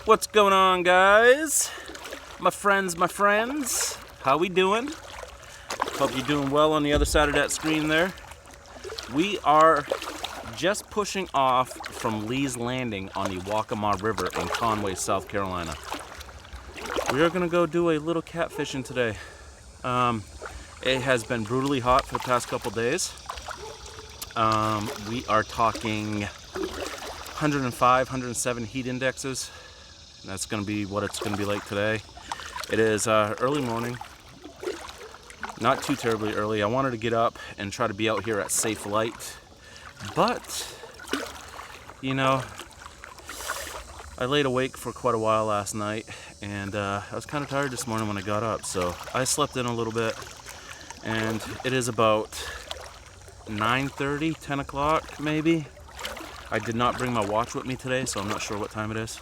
What's going on, guys? My friends, how we doing? Hope you're doing well on the other side of that screen there. We are just pushing off from Lee's Landing on the Waccamaw River in Conway, South Carolina. We are gonna go do a little catfishing today. It has been brutally hot for the past couple days. We are talking 105, 107 heat indexes. That's gonna be what it's gonna be like today. It is early morning, not too terribly early. I wanted to get up and try to be out here at safe light, but you know, I laid awake for quite a while last night, and I was kind of tired this morning when I got up, so I slept in a little bit, and it is about 9:30, 10 o'clock maybe. I did not bring my watch with me today, so I'm not sure what time it is.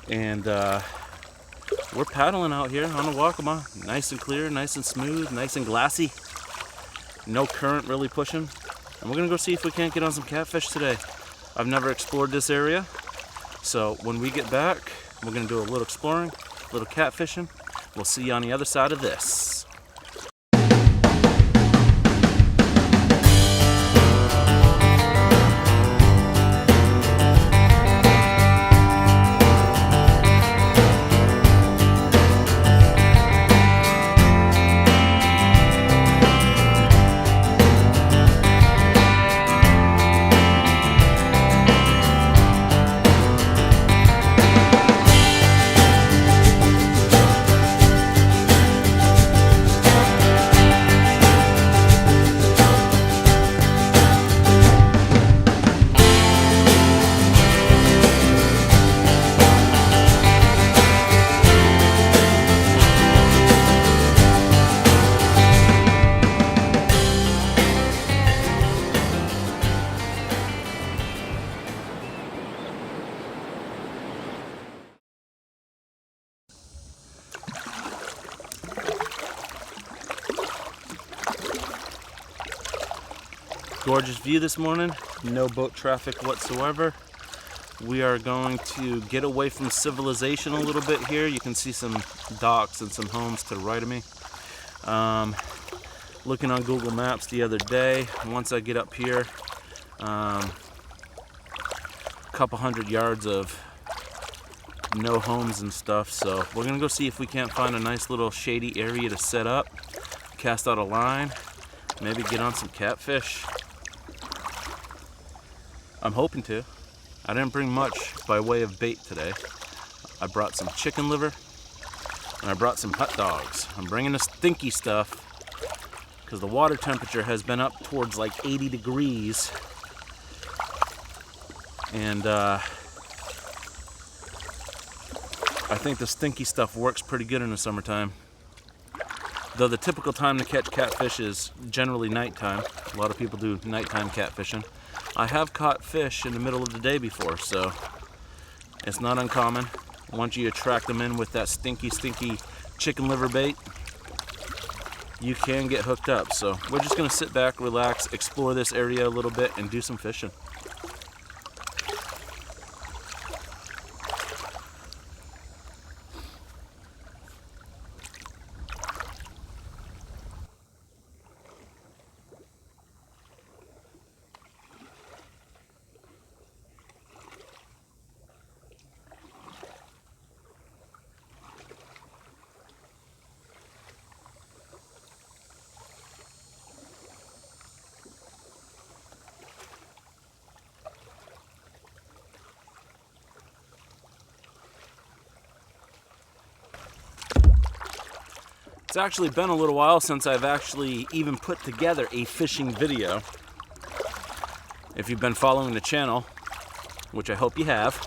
And we're paddling out here on the Waccamaw, nice and clear, nice and smooth, nice and glassy. No current really pushing. And we're gonna go see if we can't get on some catfish today. I've never explored this area, so when we get back, we're gonna do a little exploring, a little catfishing. We'll see you on the other side of this. Gorgeous view this morning, no boat traffic whatsoever. We are going to get away from civilization a little bit here. You can see some docks and some homes to the right of me. Looking on Google Maps the other day, once I get up here, a couple hundred yards of no homes and stuff. So we're gonna go see if we can't find a nice little shady area to set up, cast out a line, maybe get on some catfish. I'm hoping to. I didn't bring much by way of bait today. I brought some chicken liver and I brought some hot dogs. I'm bringing the stinky stuff because the water temperature has been up towards like 80 degrees. And I think the stinky stuff works pretty good in the summertime. Though the typical time to catch catfish is generally nighttime. A lot of people do nighttime catfishing. I have caught fish in the middle of the day before, so it's not uncommon. Once you attract them in with that stinky chicken liver bait, you can get hooked up. So we're just gonna sit back, relax, explore this area a little bit, and do some fishing. It's actually been a little while since I've actually even put together a fishing video. If you've been following the channel, which I hope you have,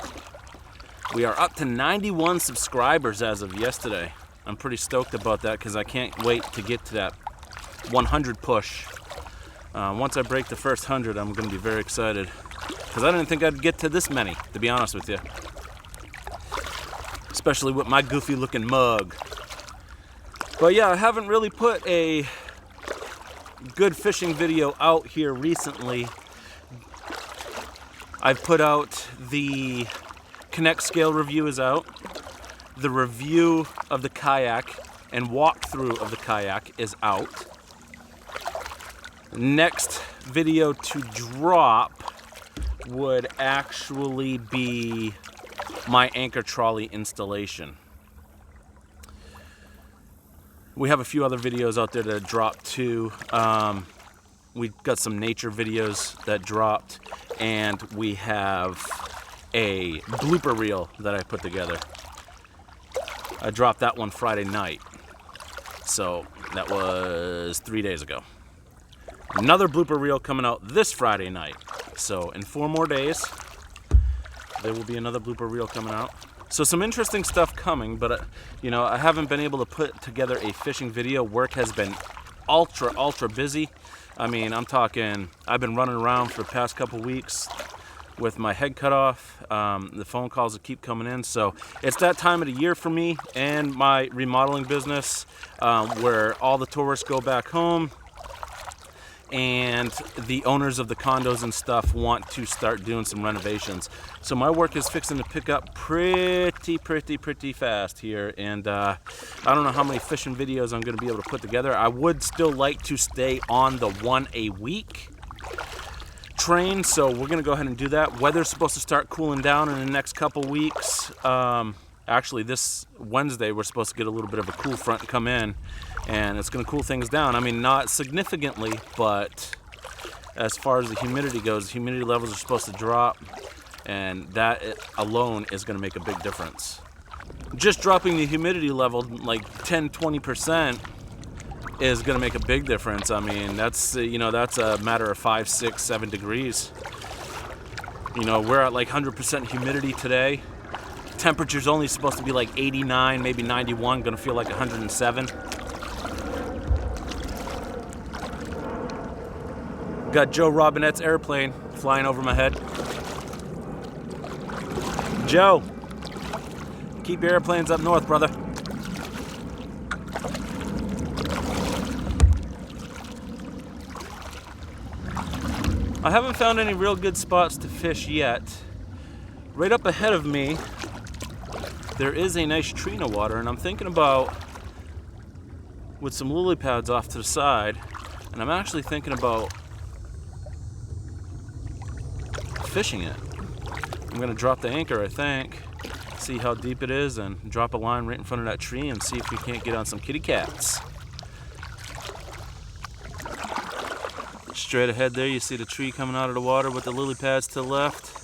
we are up to 91 subscribers as of yesterday. I'm pretty stoked about that because I can't wait to get to that 100 push. Once I break the first 100, I'm going to be very excited because I didn't think I'd get to this many, to be honest with you. Especially with my goofy looking mug. But yeah, I haven't really put a good fishing video out here recently. I've put out the Connect scale review is out. The review of the kayak and walkthrough of the kayak is out. Next video to drop would actually be my anchor trolley installation. We have a few other videos out there that dropped too. We got some nature videos that dropped, and we have a blooper reel that I put together. I dropped that one Friday night, so that was 3 days ago. Another blooper reel coming out this Friday night. So in 4 more days, there will be another blooper reel coming out. So some interesting stuff coming, but you know, I haven't been able to put together a fishing video. Work has been ultra busy. I mean, I'm talking, I've been running around for the past couple weeks with my head cut off. The phone calls that keep coming in. So it's that time of the year for me and my remodeling business, where all the tourists go back home and the owners of the condos and stuff want to start doing some renovations. So my work is fixing to pick up pretty fast here, and I don't know how many fishing videos I'm going to be able to put together. I would still like to stay on the 1 a week train, so we're going to go ahead and do that. Weather's supposed to start cooling down in the next couple weeks. Actually, this Wednesday we're supposed to get a little bit of a cool front come in, and it's going to cool things down. I mean, not significantly, but as far as the humidity goes, the humidity levels are supposed to drop, and that alone is going to make a big difference. Just dropping the humidity level like 10-20% is going to make a big difference. I mean, that's, you know, that's a matter of 5, 6, 7 degrees. You know, we're at like 100% humidity today. Temperature's only supposed to be like 89, maybe 91, gonna feel like 107. Got Joe Robinette's airplane flying over my head. Joe, keep your airplanes up north, brother. I haven't found any real good spots to fish yet. Right up ahead of me, there is a nice tree water, and I'm thinking about, with some lily pads off to the side, and I'm actually thinking about fishing it. I'm gonna drop the anchor, I think, see how deep it is, and drop a line right in front of that tree and see if we can't get on some kitty cats. Straight ahead there, you see the tree coming out of the water with the lily pads to the left.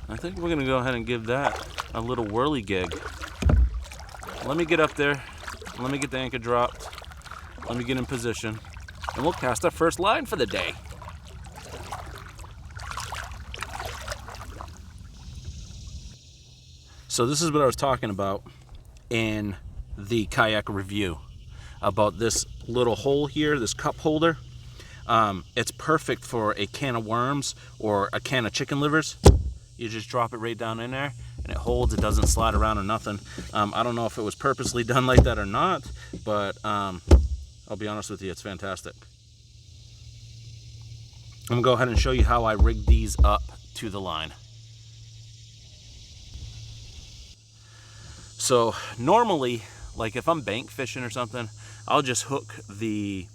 I think we're gonna go ahead and give that a little whirly gig. Let me get up there, let me get the anchor dropped, let me get in position, and we'll cast our first line for the day. So this is what I was talking about in the kayak review, about this little hole here, this cup holder. It's perfect for a can of worms or a can of chicken livers. You just drop it right down in there and it holds, it doesn't slide around or nothing. I don't know if it was purposely done like that or not, but I'll be honest with you, it's fantastic. I'm gonna go ahead and show you how I rigged these up to the line. So normally, like if I'm bank fishing or something, I'll just hook the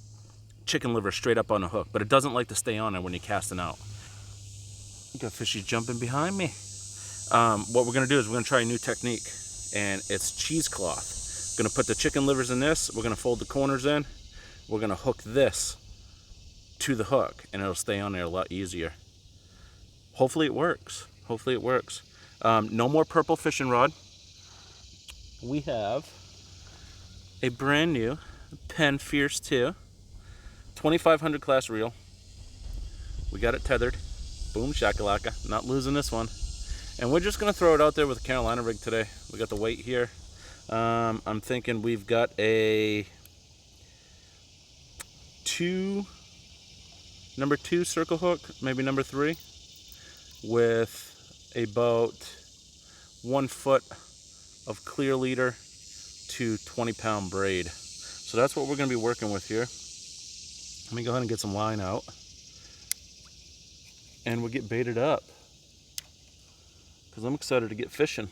chicken liver straight up on the hook, but it doesn't like to stay on there when you're casting out. Got fishies jumping behind me. What we're gonna do is we're gonna try a new technique, and it's cheesecloth. Gonna put the chicken livers in this, we're gonna fold the corners in, we're gonna hook this to the hook, and it'll stay on there a lot easier. Hopefully it works. Hopefully it works. No more purple fishing rod. We have a brand new Penn Fierce 2 2500 class reel. We got it tethered. Boom shakalaka, not losing this one. And we're just gonna throw it out there with a Carolina rig today. We got the weight here. I'm thinking we've got a number 2 circle hook, maybe number 3, with about 1 foot of clear leader to 20-pound braid. So that's what we're gonna be working with here. Let me go ahead and get some line out. and we'll get baited up. Because I'm excited to get fishing.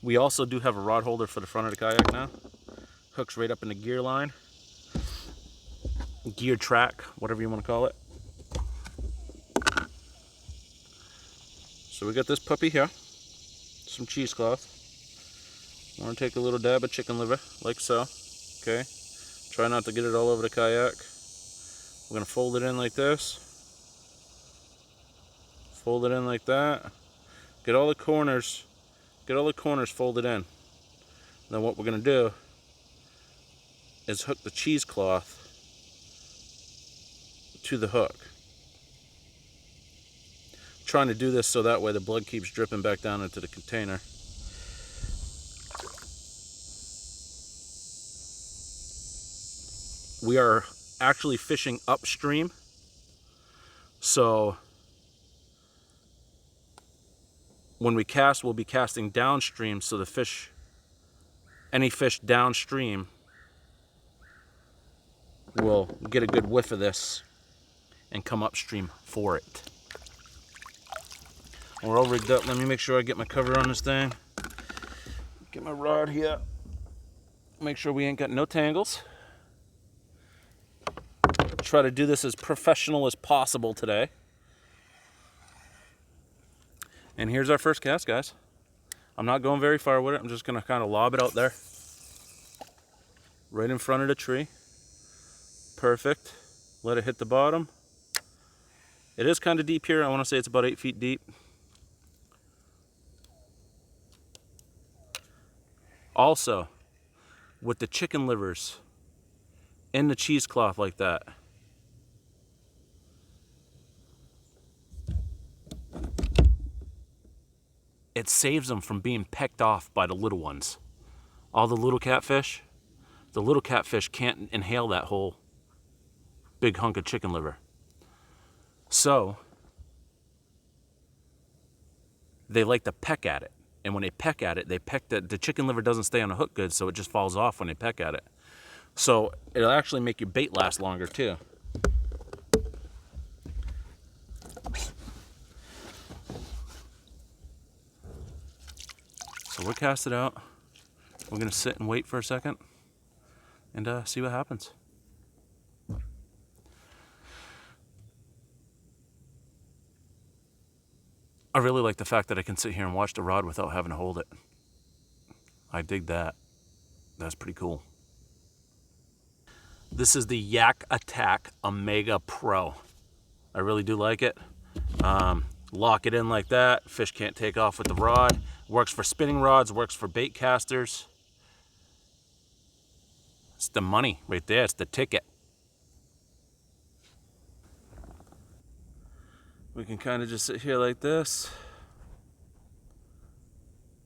We also do have a rod holder for the front of the kayak now. Hooks right up in the gear line. Gear track, whatever you want to call it. So we got this puppy here. Some cheesecloth. I'm going to take a little dab of chicken liver, like so. Okay. Try not to get it all over the kayak. We're going to fold it in like this. Fold it in like that. Get all the corners folded in. Then what we're going to do is hook the cheesecloth to the hook. I'm trying to do this so that way the blood keeps dripping back down into the container. We are actually fishing upstream, so when we cast, we'll be casting downstream, so the fish, any fish downstream, will get a good whiff of this and come upstream for it. We're all rigged up. Let me make sure I get my cover on this thing. Get my rod here. Make sure we ain't got no tangles. Try to do this as professional as possible today. And here's our first cast, guys. I'm not going very far with it. I'm just going to kind of lob it out there. Right in front of the tree. Perfect. Let it hit the bottom. It is kind of deep here. I want to say it's about 8 feet deep. Also, with the chicken livers in the cheesecloth like that, it saves them from being pecked off by the little ones. All the little catfish can't inhale that whole big hunk of chicken liver. So they like to peck at it. And when they peck at it, the chicken liver doesn't stay on the hook good, so it just falls off when they peck at it. So it'll actually make your bait last longer too. So we'll cast it out. We're gonna sit and wait for a second and see what happens. I really like the fact that I can sit here and watch the rod without having to hold it. I dig that. That's pretty cool. This is the Yak Attack Omega Pro. I really do like it. Lock it in like that. Fish can't take off with the rod. Works for spinning rods, works for bait casters. It's the money right there. It's the ticket. We can kind of just sit here like this.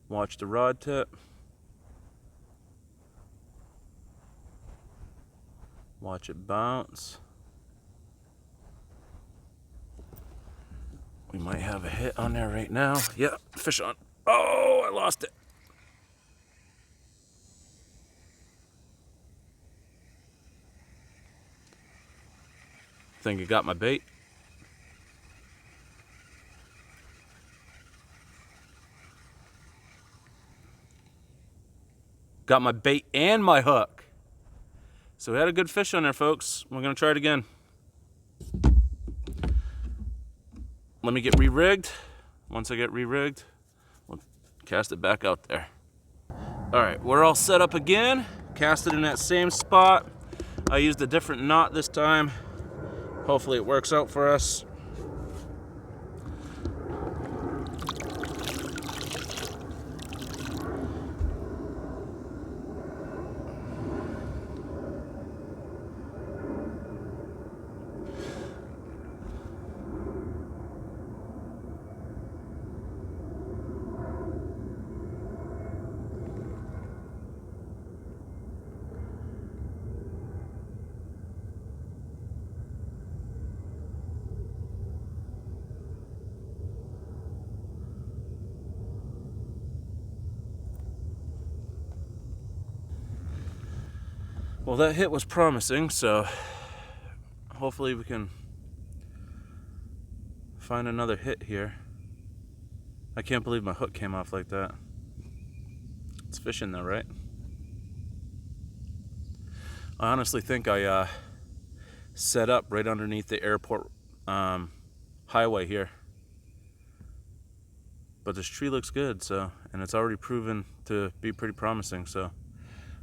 Watch the rod tip. Watch it bounce. We might have a hit on there right now. Yep, fish on. Oh, I lost it. Think you got my bait. Got my bait and my hook. So we had a good fish on there, folks. We're gonna try it again. Let me get re-rigged. Once I get re-rigged, we'll cast it back out there. All right, we're all set up again. Cast it in that same spot. I used a different knot this time. Hopefully it works out for us. Well, that hit was promising, so hopefully we can find another hit here. I can't believe my hook came off like that. It's fishing though, right? I honestly think I set up right underneath the airport highway here. But this tree looks good, so, and it's already proven to be pretty promising, so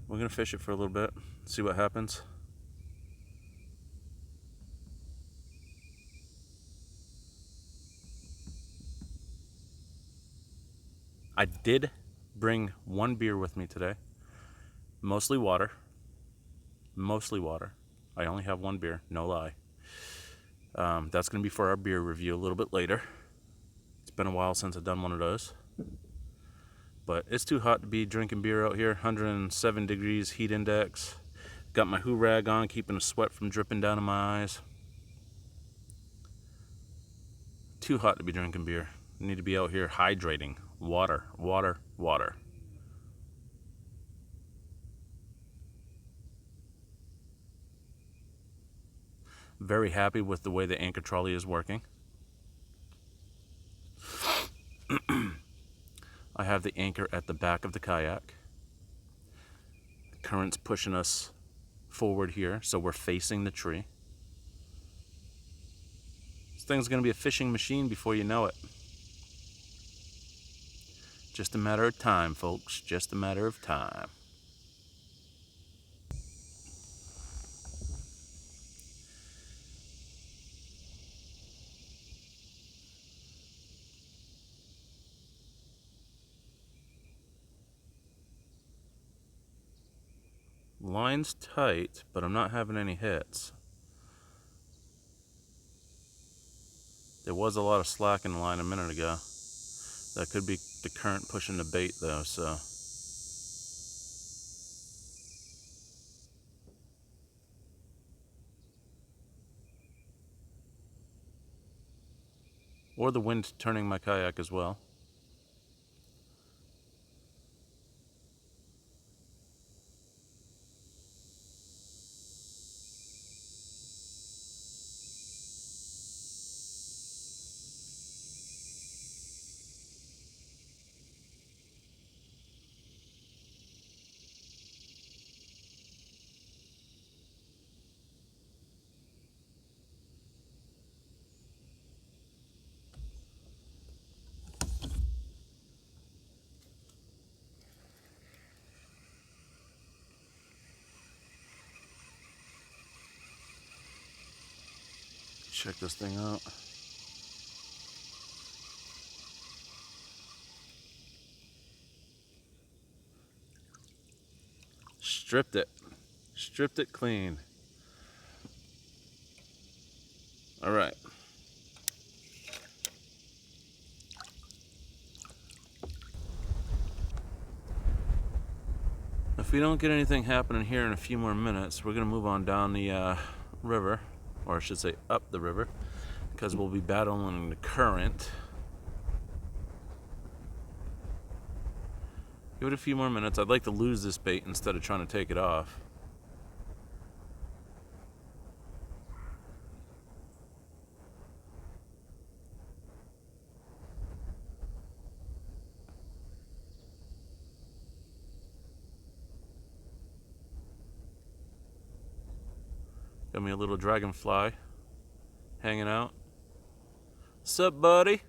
we're gonna fish it for a little bit, see what happens. I did bring one beer with me today, mostly water. Mostly water. I only have one beer, no lie. That's gonna be for our beer review a little bit later. It's been a while since I've done one of those. But it's too hot to be drinking beer out here. 107 degrees heat index. Got my hoo rag on, keeping the sweat from dripping down in my eyes. Too hot to be drinking beer. I need to be out here hydrating. Water, water, water. Very happy with the way the anchor trolley is working. I have the anchor at the back of the kayak. The current's pushing us forward here, so we're facing the tree. This thing's gonna be a fishing machine before you know it. Just a matter of time, folks. Just a matter of time. Line's tight, but I'm not having any hits. There was a lot of slack in the line a minute ago. That could be the current pushing the bait though, so. Or the wind turning my kayak as well. Check this thing out. Stripped it. Stripped it clean. All right. If we don't get anything happening here in a few more minutes, we're gonna move on down the river, or I should say up the river, because we'll be battling the current. Give it a few more minutes. I'd like to lose this bait instead of trying to take it off. Got me a little dragonfly hanging out. Sup, buddy?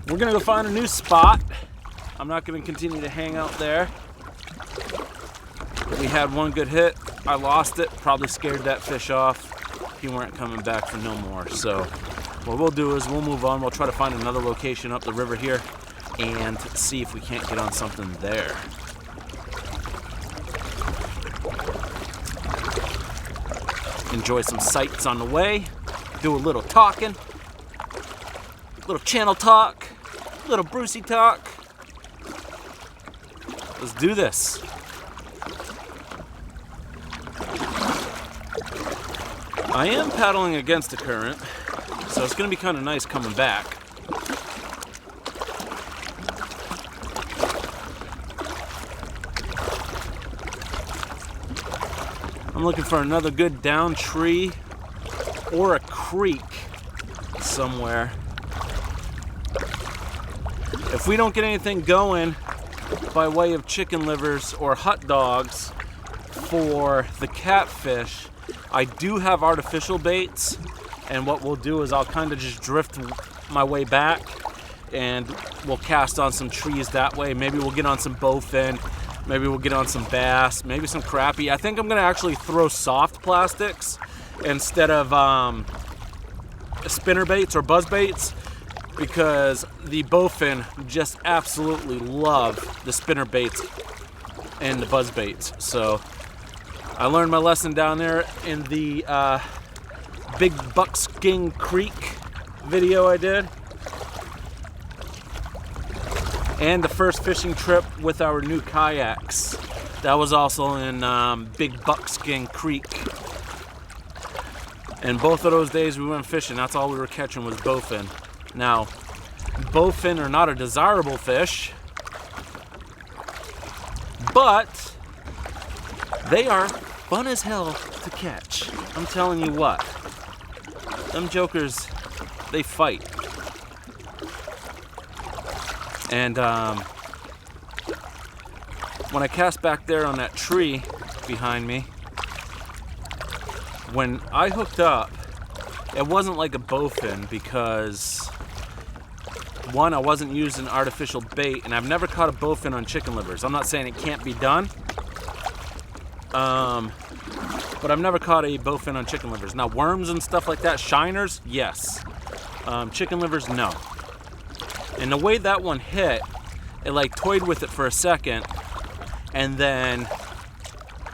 We're gonna go find a new spot. I'm not gonna continue to hang out there. We had one good hit. I lost it, probably scared that fish off. He weren't coming back for no more. So what we'll do is we'll move on. We'll try to find another location up the river here and see if we can't get on something there. enjoy some sights on the way, do a little talking, little channel talk, little Brucey talk. Let's do this. I am paddling against the current, so it's going to be kind of nice coming back. I'm looking for another good down tree or a creek somewhere. If we don't get anything going by way of chicken livers or hot dogs for the catfish, I do have artificial baits, and what we'll do is I'll kind of just drift my way back and we'll cast on some trees that way. Maybe we'll get on some bowfin, maybe we'll get on some bass, maybe some crappie. I think I'm gonna actually throw soft plastics instead of spinner baits or buzz baits, because the bowfin just absolutely love the spinner baits and the buzz baits. So I learned my lesson down there in the Big Buckskin Creek video I did. And the first fishing trip with our new kayaks. That was also in Big Buckskin Creek. And both of those days we went fishing, that's all we were catching was bowfin. Now, bowfin are not a desirable fish, but they are fun as hell to catch. I'm telling you what, them jokers, they fight. And when I cast back there on that tree behind me, when I hooked up, it wasn't like a bowfin because, one, I wasn't using artificial bait, and I've never caught a bowfin on chicken livers. I'm not saying it can't be done, but I've never caught a bowfin on chicken livers. Now, worms and stuff like that, shiners, yes. Chicken livers, no. And the way that one hit, it like toyed with it for a second, and then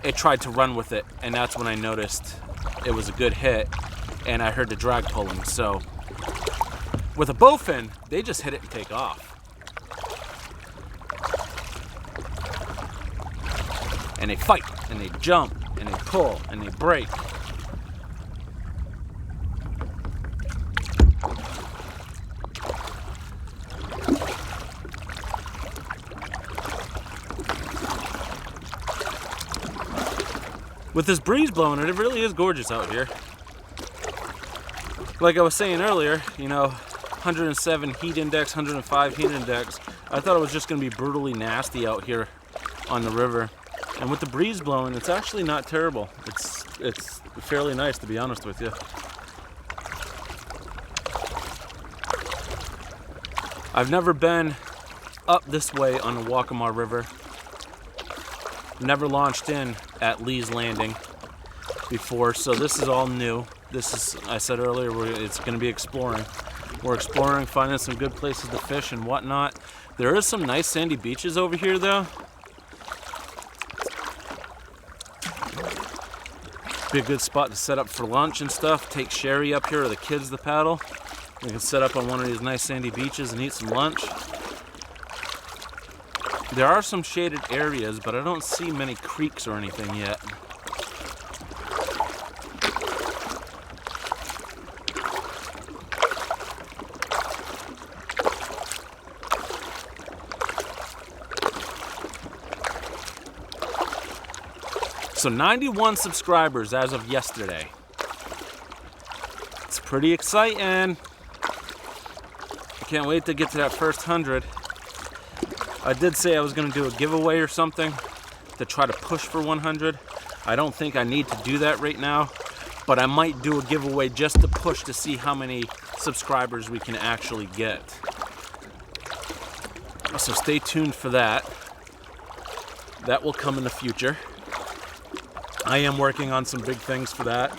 it tried to run with it, and that's when I noticed it was a good hit, and I heard the drag pulling. So with a bowfin, they just hit it and take off. And they fight, and they jump, and they pull, and they break. With this breeze blowing, it really is gorgeous out here. Like I was saying earlier, you know, 107 heat index, 105 heat index. I thought it was just going to be brutally nasty out here on the river. And with the breeze blowing, it's actually not terrible. It's fairly nice, to be honest with you. I've never been up this way on the Waccamaw River. Never launched in at Lee's Landing before, so this is all new. This is, I said earlier, it's going to be exploring. We're exploring, finding some good places to fish and whatnot. There is some nice sandy beaches over here, though. Be a good spot to set up for lunch and stuff. Take Sherry up here or the kids to paddle. We can set up on one of these nice sandy beaches and eat some lunch. There are some shaded areas, but I don't see many creeks or anything yet. So 91 subscribers as of yesterday. It's pretty exciting. I can't wait to get to that first 100. I did say I was going to do a giveaway or something to try to push for 100. I don't think I need to do that right now, but I might do a giveaway just to push to see how many subscribers we can actually get. So stay tuned for that. That will come in the future. I am working on some big things for that.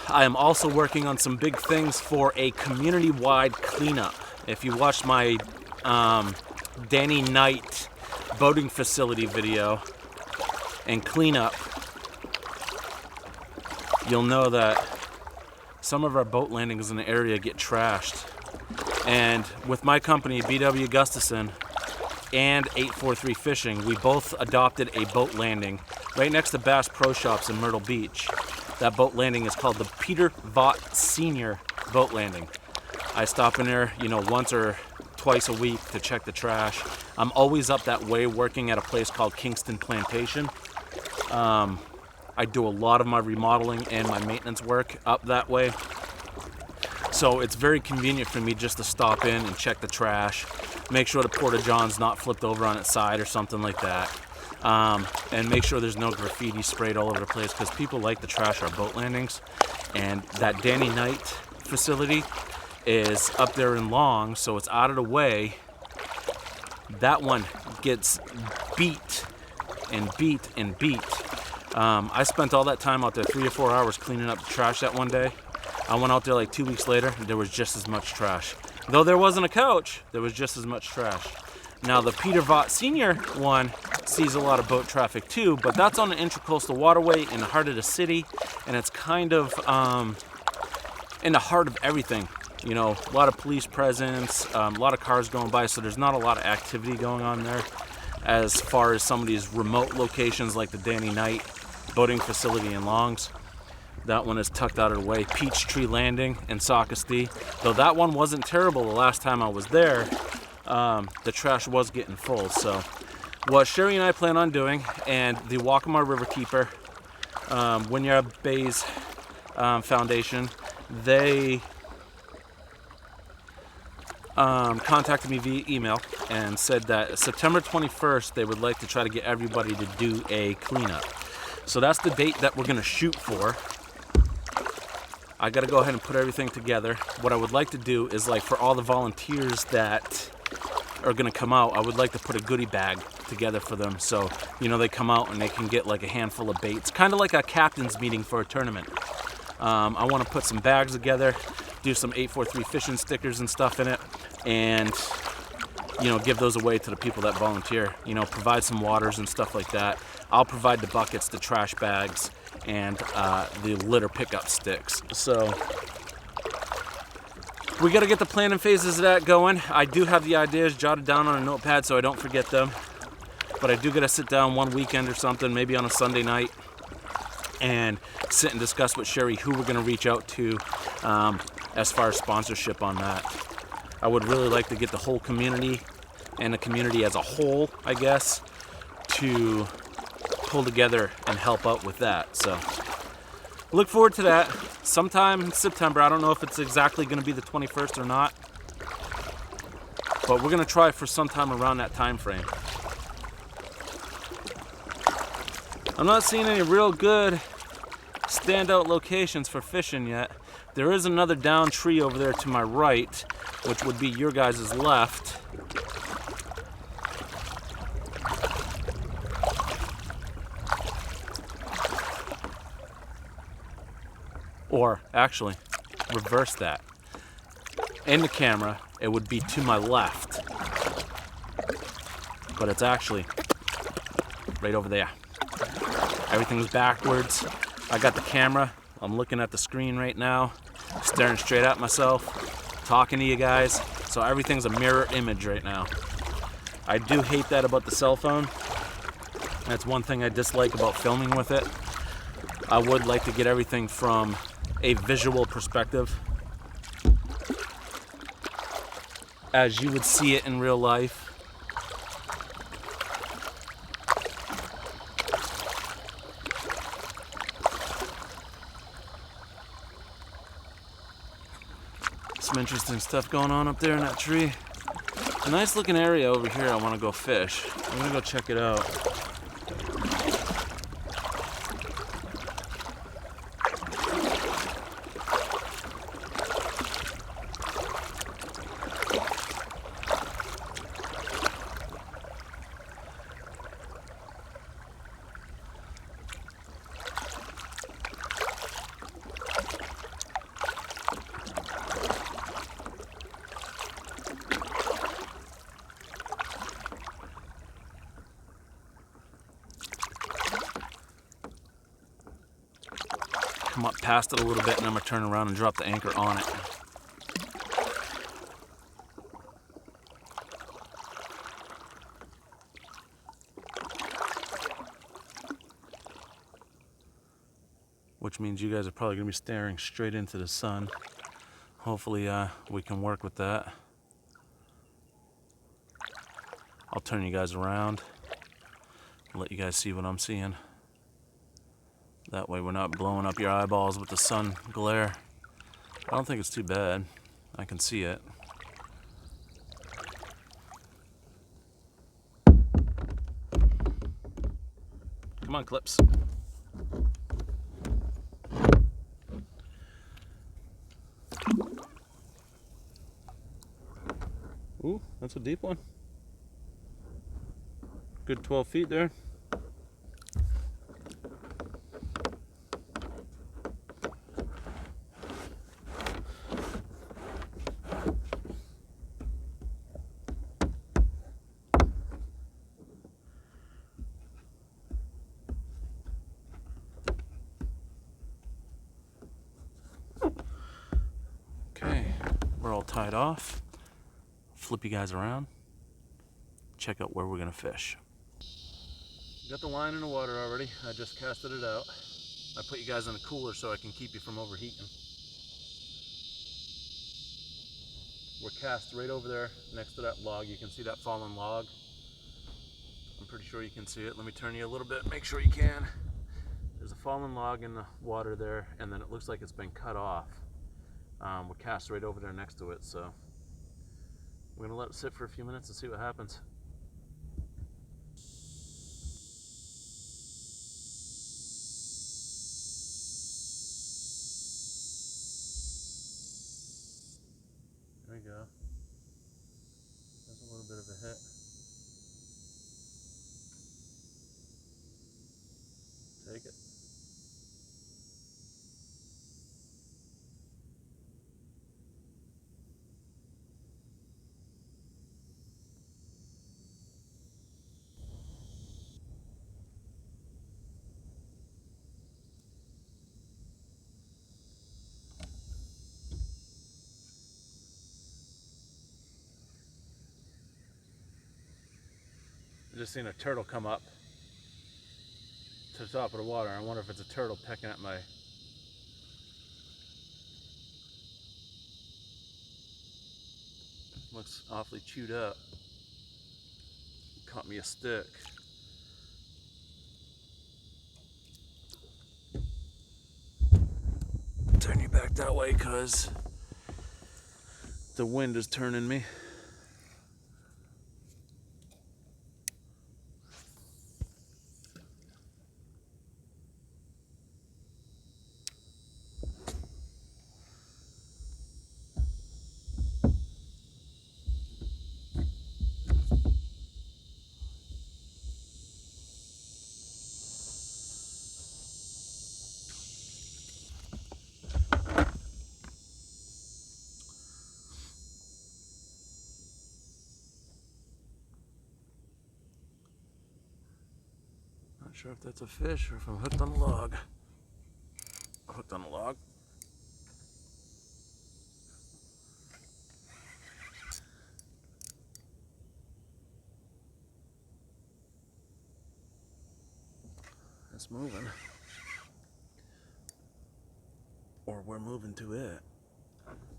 I am also working on some big things for a community-wide cleanup. If you watched my Danny Knight boating facility video and cleanup, you'll know that some of our boat landings in the area get trashed. And with my company, BW Gustafson and 843 Fishing, we both adopted a boat landing right next to Bass Pro Shops in Myrtle Beach. That boat landing is called the Peter Vaught Senior Boat Landing. I stop in there, you know, once or twice a week to check the trash. I'm always up that way working at a place called Kingston Plantation. I do a lot of my remodeling and my maintenance work up that way. So it's very convenient for me just to stop in and check the trash, make sure the porta-john's not flipped over on its side or something like that, and make sure there's no graffiti sprayed all over the place, because people like to trash our boat landings. And that Danny Knight facility is up there in Long, so it's out of the way. That one gets beat and beat and beat. I spent all that time out there, 3 or 4 hours cleaning up the trash that one day. I went out there like 2 weeks later, and there was just as much trash. Though there wasn't a coach, there was just as much trash. Now the Peter Vaught Senior one sees a lot of boat traffic too, but that's on the Intracoastal Waterway in the heart of the city, and it's kind of in the heart of everything. You know, a lot of police presence, a lot of cars going by, so there's not a lot of activity going on there as far as some of these remote locations like the Danny Knight boating facility in Longs. That one is tucked out of the way. Peachtree Landing in Socastee. Though that one wasn't terrible the last time I was there, the trash was getting full. So what Sherry and I plan on doing, and the Waccamaw River Keeper, Wynyard Bays Foundation, they contacted me via email and said that September 21st they would like to try to get everybody to do a cleanup. So that's the date that we're gonna shoot for. I gotta go ahead and put everything together. What I would like to do is, like, for all the volunteers that are gonna come out, I would like to put a goodie bag together for them, so you know they come out and they can get like a handful of baits, kind of like a captain's meeting for a tournament. I want to put some bags together, do some 843 fishing stickers and stuff in it, and you know, give those away to the people that volunteer. You know, provide some waters and stuff like that. I'll provide the buckets, the trash bags, and the litter pickup sticks. So we got to get the planning phases of that going. I do have the ideas jotted down on a notepad so I don't forget them, but I do got to sit down one weekend or something, maybe on a Sunday night, and sit and discuss with Sherry who we're going to reach out to as far as sponsorship on that. I would really like to get the whole community and the community as a whole, I guess, to pull together and help out with that. So look forward to that sometime in September. I don't know if it's exactly going to be the 21st or not, but we're going to try for sometime around that time frame. I'm not seeing any real good standout locations for fishing yet. There is another down tree over there to my right, which would be your guys' left. Or actually, reverse that. In the camera, it would be to my left, but it's actually right over there. Everything's backwards. I got the camera. I'm looking at the screen right now, staring straight at myself, talking to you guys. So everything's a mirror image right now. I do hate that about the cell phone. That's one thing I dislike about filming with it. I would like to get everything from a visual perspective, as you would see it in real life. Some interesting stuff going on up there in that tree. A nice looking area over here. I want to go fish. I'm gonna go check it out. come up past it a little bit, and I'm gonna turn around and drop the anchor on it. Which means you guys are probably gonna be staring straight into the sun. Hopefully we can work with that. I'll turn you guys around and let you guys see what I'm seeing. That way we're not blowing up your eyeballs with the sun glare. I don't think it's too bad. I can see it. Come on, Clips. Ooh, that's a deep one. Good 12 feet there. Okay, we're all tied off. Flip you guys around. Check out where we're gonna fish. Got the line in the water already. I just casted it out. I put you guys in a cooler so I can keep you from overheating. We're cast right over there next to that log. You can see that fallen log. I'm pretty sure you can see it. Let me turn you a little bit, make sure you can. There's a fallen log in the water there, and then it looks like it's been cut off. We're cast right over there next to it, so we're gonna let it sit for a few minutes and see what happens. There we go. That's a little bit of a hit. Take it. I just seen a turtle come up to the top of the water. I wonder if it's a turtle pecking at my... Looks awfully chewed up. Caught me a stick. Turn you back that way because the wind is turning me. Not sure if that's a fish or if I'm hooked on a log. Hooked on a log. It's moving. Or we're moving to it.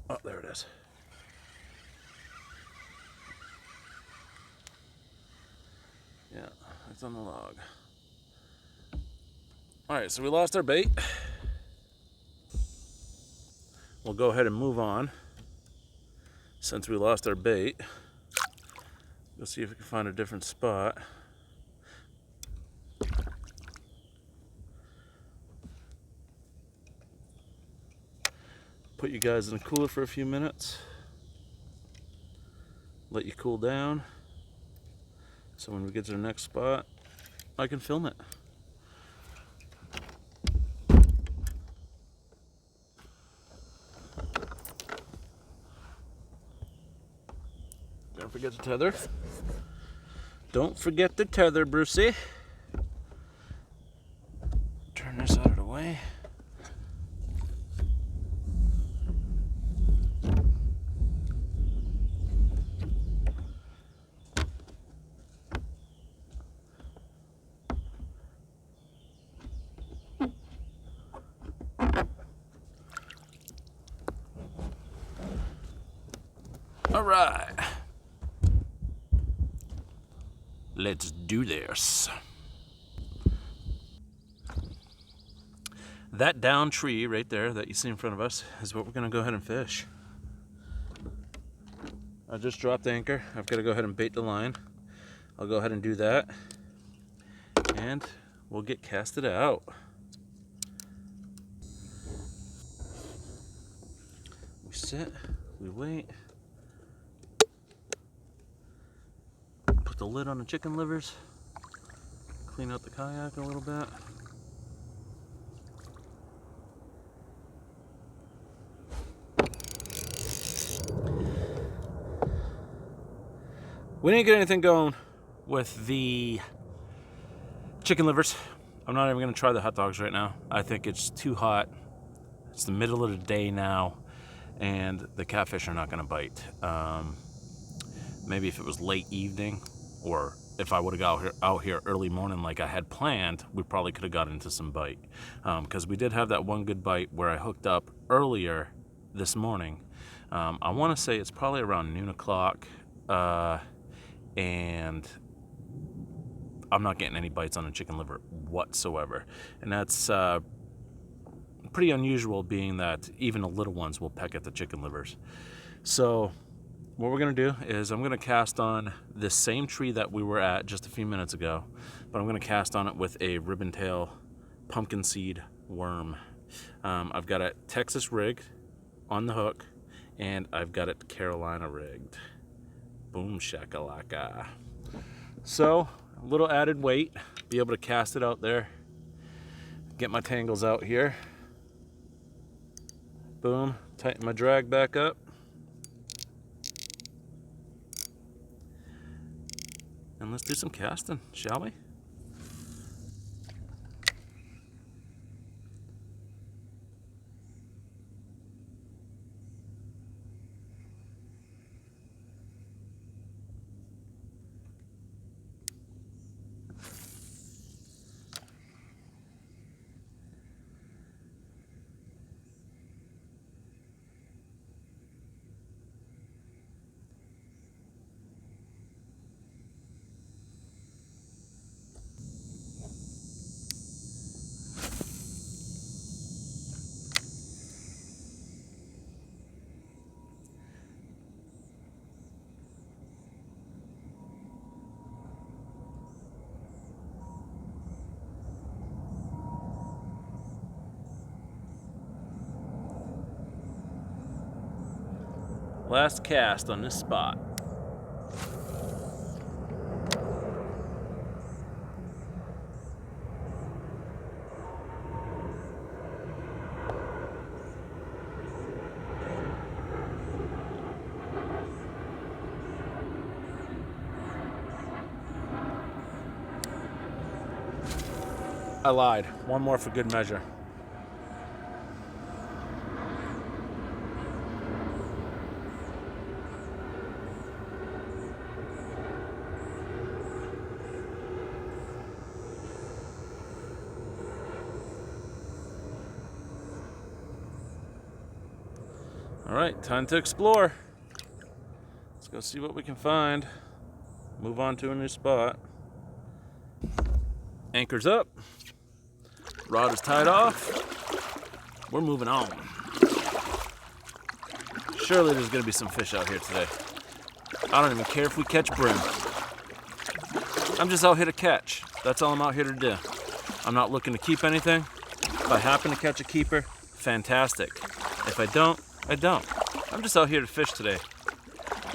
Oh, there it is. Yeah, it's on the log. Alright, so we lost our bait. We'll go ahead and move on. Since we lost our bait, we'll see if we can find a different spot. Put you guys in a cooler for a few minutes. Let you cool down. So when we get to the next spot, I can film it. Don't forget the tether. Don't forget the tether, Brucey. Turn this out of the way. All right. Let's do this. That down tree right there that you see in front of us is what we're gonna go ahead and fish. I just dropped anchor. I've got to go ahead and bait the line. I'll go ahead and do that, and we'll get casted out. We sit, we wait. Put the lid on the chicken livers. Clean out the kayak a little bit. We didn't get anything going with the chicken livers. I'm not even gonna try the hot dogs right now. I think it's too hot. It's the middle of the day now, and the catfish are not gonna bite. Maybe if it was late evening, or if I would have got out here early morning like I had planned, we probably could have got into some bite. Because we did have that one good bite where I hooked up earlier this morning. I wanna say it's probably around noon o'clock. And I'm not getting any bites on a chicken liver whatsoever, and that's pretty unusual, being that even the little ones will peck at the chicken livers. So what we're gonna do is I'm gonna cast on this same tree that we were at just a few minutes ago, but I'm gonna cast on it with a ribbon tail pumpkinseed worm. I've got it Texas rigged on the hook, and I've got it Carolina rigged. Boom shakalaka. So a little added weight, be able to cast it out there. Get my tangles out here. Boom, tighten my drag back up. And let's do some casting, shall we? Last cast on this spot. I lied. One more for good measure. All right, time to explore. Let's go see what we can find. Move on to a new spot. Anchor's up. Rod is tied off. We're moving on. Surely there's gonna be some fish out here today. I don't even care if we catch brim. I'm just out here to catch. That's all I'm out here to do. I'm not looking to keep anything. If I happen to catch a keeper, fantastic. If I don't, I don't. I'm just out here to fish today.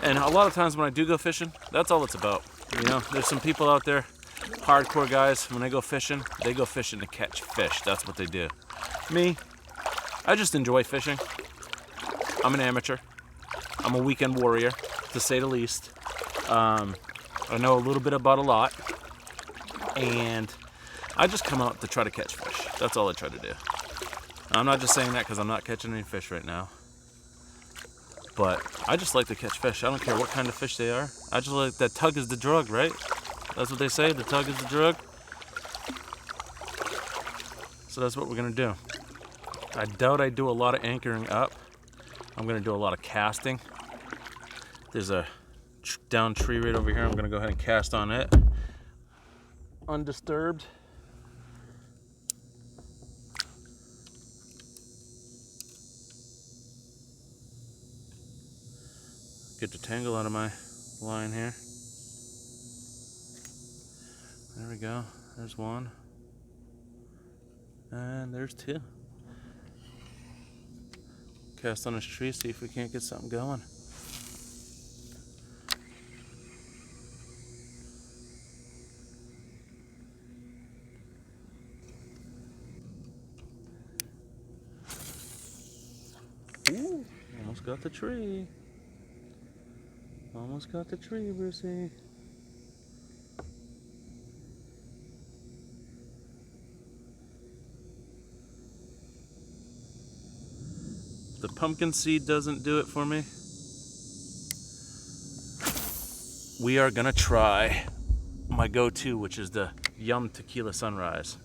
And a lot of times when I do go fishing, that's all it's about. You know, there's some people out there, hardcore guys, when they go fishing to catch fish. That's what they do. Me, I just enjoy fishing. I'm an amateur. I'm a weekend warrior, to say the least. I know a little bit about a lot. And I just come out to try to catch fish. That's all I try to do. I'm not just saying that because I'm not catching any fish right now. But I just like to catch fish. I don't care what kind of fish they are. I just like, that tug is the drug, right? That's what they say, the tug is the drug. So that's what we're gonna do. I doubt I do a lot of anchoring up. I'm gonna do a lot of casting. There's a down tree right over here. I'm gonna go ahead and cast on it undisturbed. Get the tangle out of my line here. There we go. There's one. And there's two. Cast on this tree, see if we can't get something going. Ooh, almost got the tree. Almost got the tree, Brucey. The Pumpkinseed doesn't do it for me. We are gonna try my go-to, which is the Yum Tequila Sunrise.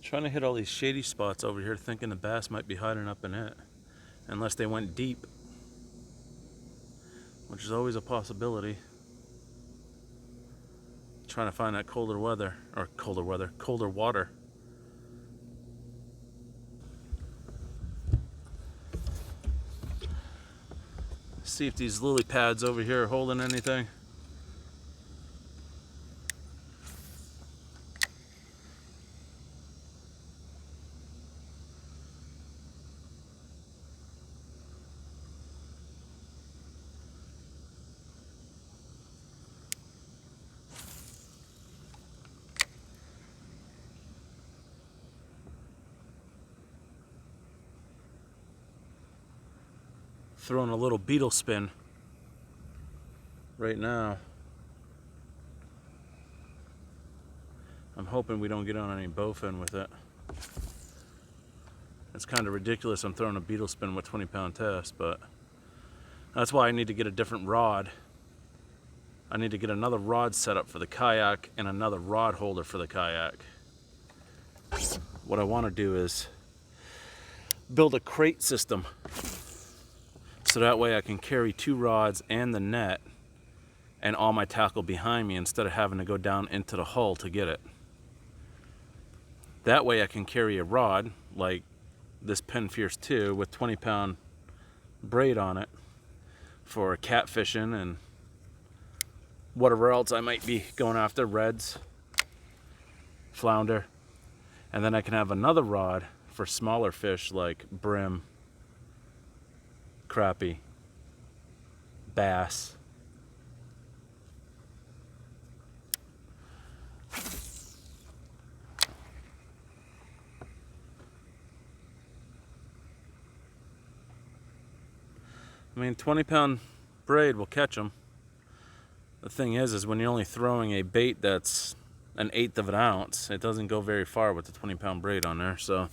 Trying to hit all these shady spots over here, thinking the bass might be hiding up in it, unless they went deep, which is always a possibility. Trying to find that colder water. See if these lily pads over here are holding anything. Throwing a little Beetle Spin right now. I'm hoping we don't get on any Bowfin with it. It's kind of ridiculous I'm throwing a Beetle Spin with 20-pound test, but that's why I need to get a different rod. I need to get another rod set up for the kayak and another rod holder for the kayak. What I want to do is build a crate system, so that way I can carry two rods and the net and all my tackle behind me instead of having to go down into the hull to get it. That way I can carry a rod like this Pen Fierce 2 with 20-pound braid on it for catfishing and whatever else I might be going after, reds, flounder. And then I can have another rod for smaller fish like brim, crappie, bass. I mean, 20-pound braid will catch them. The thing is when you're only throwing a bait that's 1/8 of an ounce, it doesn't go very far with the 20-pound braid on there. So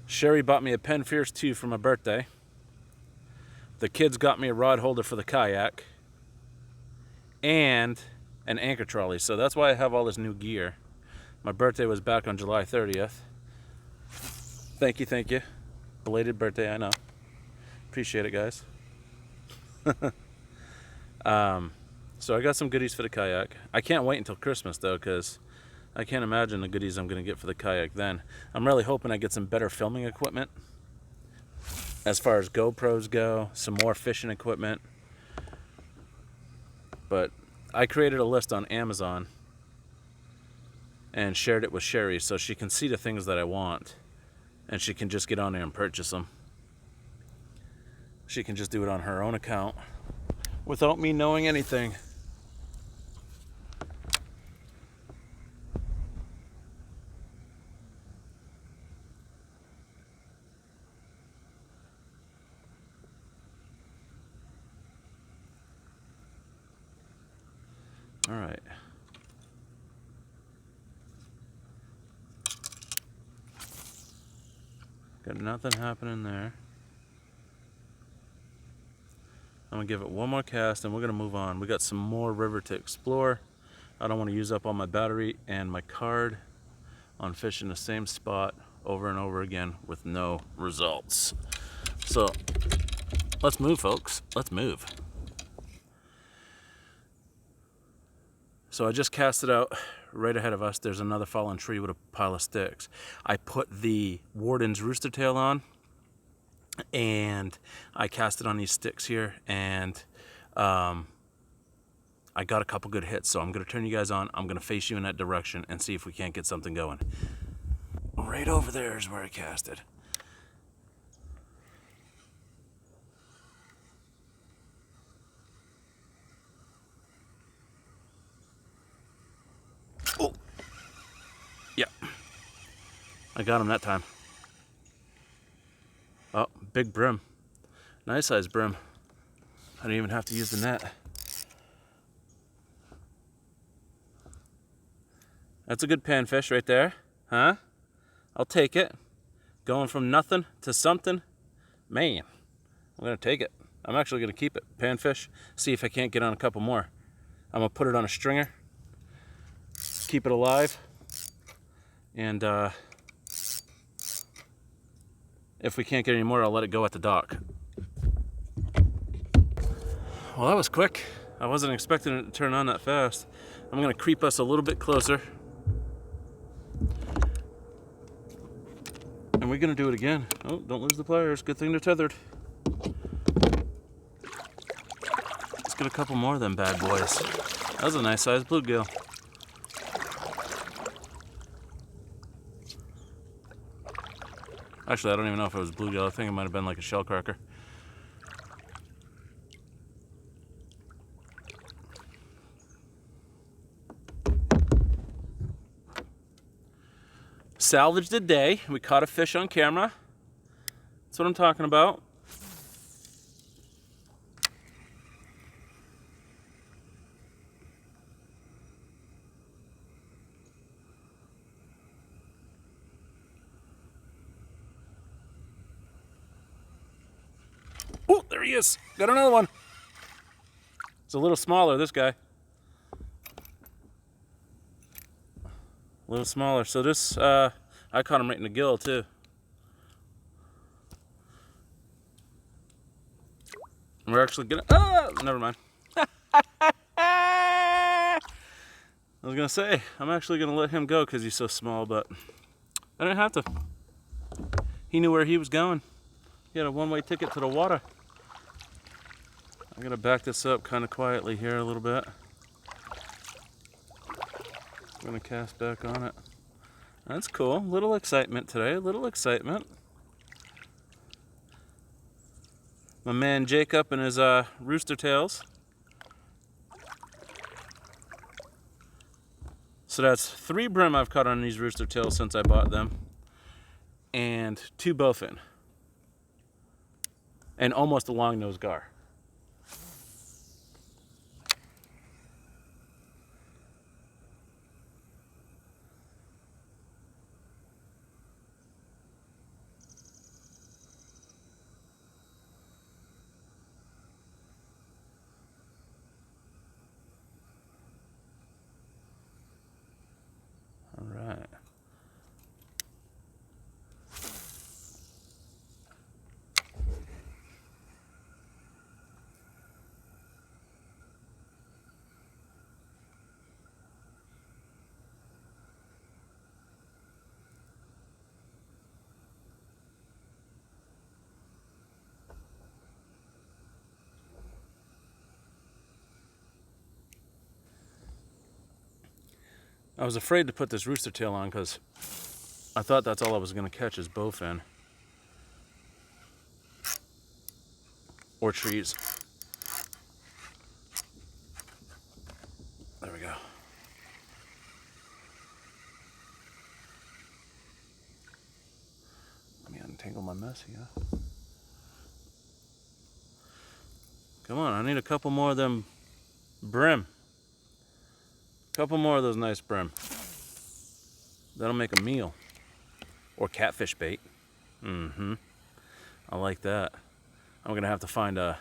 Sherry bought me a Pen Fierce 2 for my birthday. The kids got me a rod holder for the kayak and an anchor trolley. So that's why I have all this new gear. My birthday was back on July 30th. Thank you. Belated birthday, I know. Appreciate it, guys. So I got some goodies for the kayak. I can't wait until Christmas, though, because I can't imagine the goodies I'm going to get for the kayak then. I'm really hoping I get some better filming equipment as far as GoPros go, some more fishing equipment. But I created a list on Amazon and shared it with Sherry so she can see the things that I want, and she can just get on there and purchase them. She can just do it on her own account without me knowing anything. All right. Got nothing happening there. I'm gonna give it one more cast and we're gonna move on. We got some more river to explore. I don't want to use up all my battery and my card on fishing the same spot over and over again with no results. So let's move, folks. Let's move. So I just cast it out. Right ahead of us, there's another fallen tree with a pile of sticks. I put the Warden's Rooster Tail on, and I cast it on these sticks here, and I got a couple good hits. So I'm gonna turn you guys on. I'm gonna face you in that direction and see if we can't get something going. Right over there is where I cast it. Oh, yeah, I got him that time. Oh, big brim. Nice size brim. I didn't even have to use the net. That's a good panfish right there, huh? I'll take it. Going from nothing to something. Man, I'm gonna take it. I'm actually gonna keep it. Panfish, see if I can't get on a couple more. I'm gonna put it on a stringer, keep it alive, and if we can't get any more, I'll let it go at the dock. Well, that was quick. I wasn't expecting it to turn on that fast. I'm gonna creep us a little bit closer. And we're gonna do it again. Oh, don't lose the pliers. Good thing they're tethered. Let's get a couple more of them bad boys. That was a nice sized bluegill. Actually, I don't even know if it was bluegill. I think it might have been like a shell cracker. Salvaged the day. We caught a fish on camera. That's what I'm talking about. Oh, there he is. Got another one. It's a little smaller, this guy. A little smaller. So this, I caught him right in the gill too. We're actually gonna, never mind. I was gonna say, I'm actually gonna let him go because he's so small, but I didn't have to. He knew where he was going. He had a one-way ticket to the water. I'm gonna back this up kind of quietly here a little bit. I'm gonna cast back on it. That's cool. Little excitement today. Little excitement. My man Jacob and his Rooster Tails. So that's 3 brim I've caught on these Rooster Tails since I bought them, and 2 Bowfin, and almost a long nose gar. All right. I was afraid to put this Rooster Tail on because I thought that's all I was going to catch is bowfin. Or trees. There we go. Let me untangle my mess here. Come on, I need a couple more of them brim. Couple more of those nice brim. That'll make a meal. Or catfish bait. I like that. I'm gonna have to find a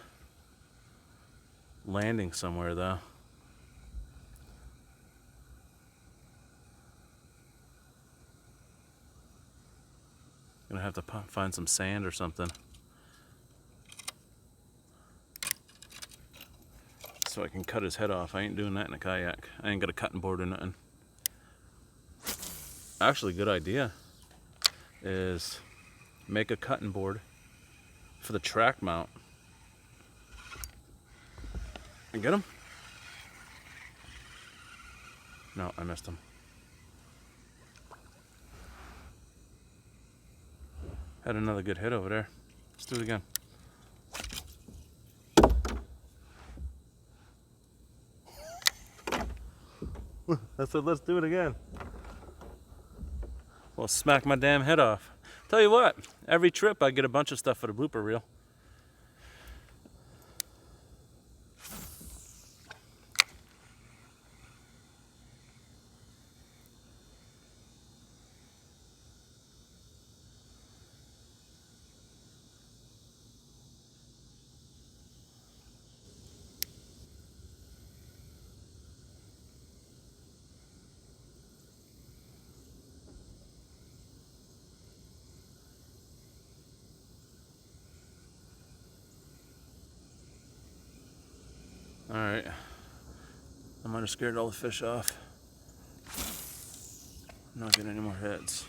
landing somewhere though. Gonna have to find some sand or something. So I can cut his head off. I ain't doing that in a kayak. I ain't got a cutting board or nothing. Actually, good idea is make a cutting board for the track mount. And get him? No, I missed him. Had another good hit over there. Let's do it again. I said, let's do it again. Well, smack my damn head off. Tell you what, every trip I get a bunch of stuff for the blooper reel. Alright, I might have scared all the fish off. I'm not getting any more hits.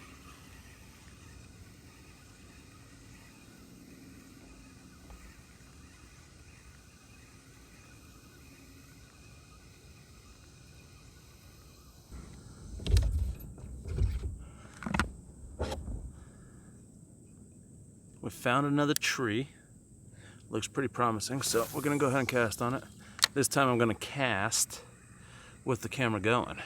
We found another tree. Looks pretty promising, so we're gonna go ahead and cast on it. This time I'm gonna cast with the camera going.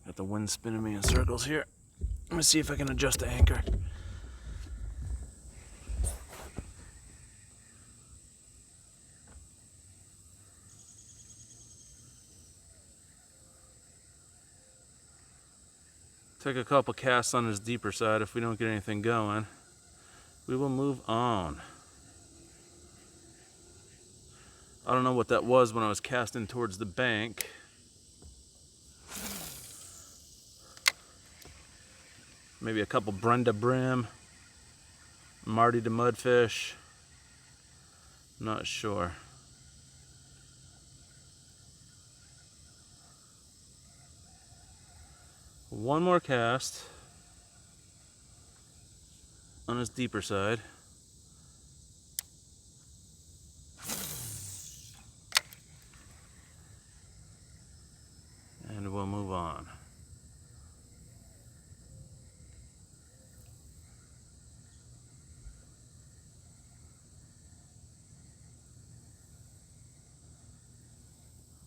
Got the wind spinning me in circles here. Let me see if I can adjust the anchor. Take a couple casts on his deeper side. If we don't get anything going, we will move on. I don't know what that was when I was casting towards the bank. Maybe a couple Brenda brim, Marty the mudfish, not sure. One more cast on his deeper side. And we'll move on.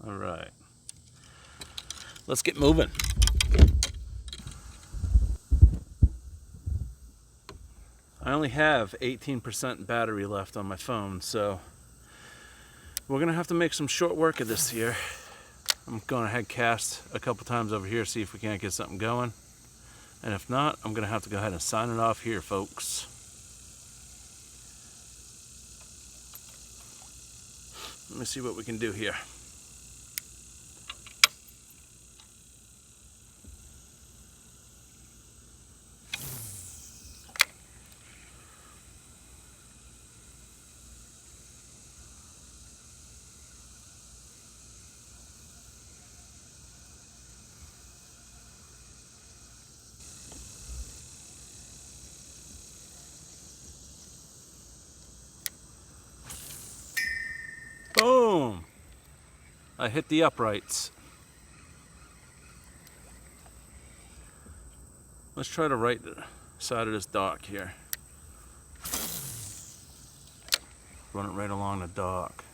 All right, let's get moving. I only have 18% battery left on my phone, so we're gonna have to make some short work of this here. I'm gonna head cast a couple times over here, see if we can't get something going. And if not, I'm gonna have to go ahead and sign it off here, folks. Let me see what we can do here. Boom! I hit the uprights. Let's try the right side of this dock here. Run it right along the dock.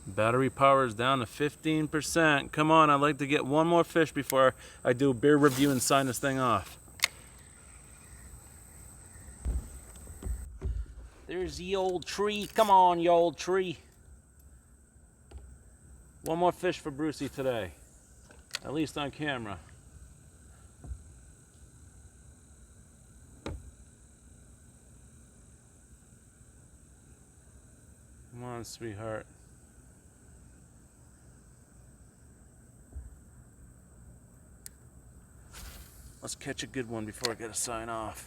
Battery power is down to 15%. Come on, I'd like to get one more fish before I do a beer review and sign this thing off. There's the old tree. Come on, you old tree. One more fish for Brucey today. At least on camera. Come on, sweetheart. Let's catch a good one before I gotta sign off.